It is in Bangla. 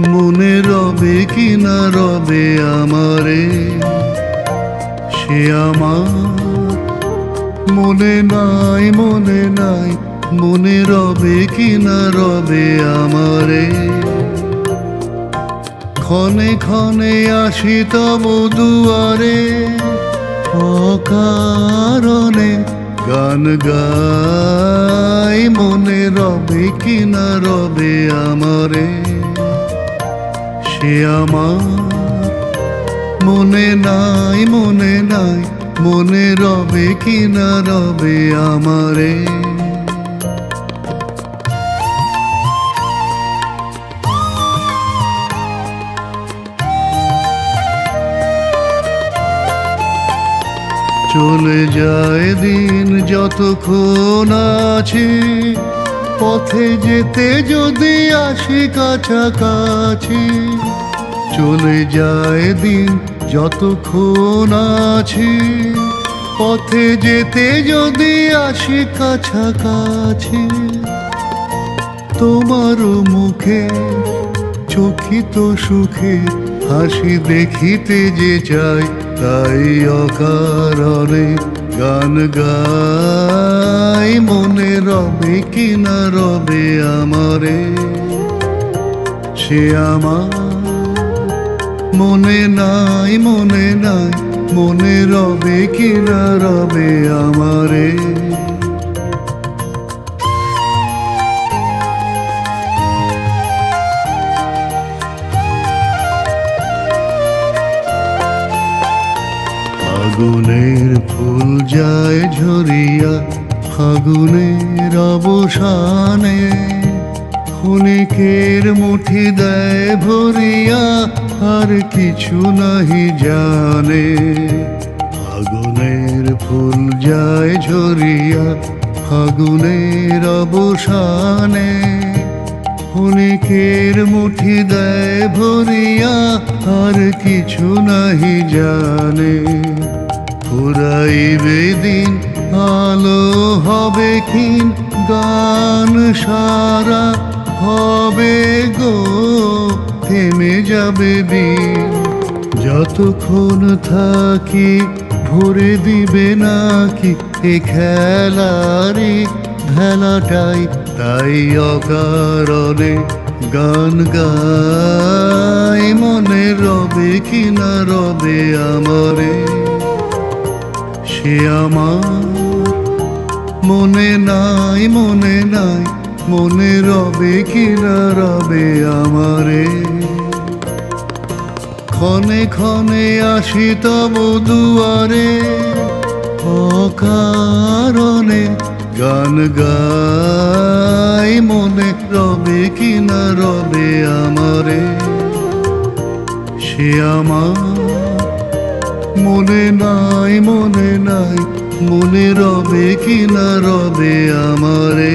মনে রবে কি না রবে আমারে, সে আমার মনে নাই, মনে নাই, মনে রবে কি না রবে আমারে। ক্ষণে ক্ষণে আসি তব দুয়ারে, অকারণে গান গাই, মনে রবে কি না রবে আমারে, সে আমার মনে নাই, মনে নাই, মনে রবে কি না রবে আমারে। চলে যায় দিন যতক্ষণ আছে, পথে যেতে যদি আসি কাছাকাছি। চলে যায় দিন যতক্ষণ আছে, পথে যেতে যদি আসি কাছাকাছি। তোমারও মুখে চকিত সুখে হাসি দেখিতে যে চাই, তাই অকারণে গান গাই, মনে রবে কি না রবে আমারে, সে আমার মনে নাই, মনে নাই, মনে রবে কি না রবে আমারে। ফাগুনের ফুল যায় ঝরিয়া, ফাগুনের অবসানে ক্ষণিকের মুঠি দেয় ভরিয়া, আর কিছু নাহি জানে। ফাগুনের ফুল যায় ঝরিয়া, ফাগুনের অবসানে ক্ষণিকের মুঠি দেয় ভরিয়া, আর কিছু নাহি জানে। ফুরাইবে দিন আলো হবে ক্ষীণ, গান সারা হবে গো থেমে যাবে দিন। যতক্ষণ থাকি ভরে দিবে নাকি এ খেলারে ভেলাটাই, তাই অকারণে গান গাই, মনে রবে কি না রবে আমারে, সে আমার মনে নাই, মনে নাই, মনে রবে কি না রবে আমারে। ক্ষণে ক্ষণে আসি তব দুয়ারে, অকারণে গান গাই, মনে রবে কি না রবে আমারে, সে আমার মনে নাই, মনে নাই, মনে রবে কি না রবে আমারে।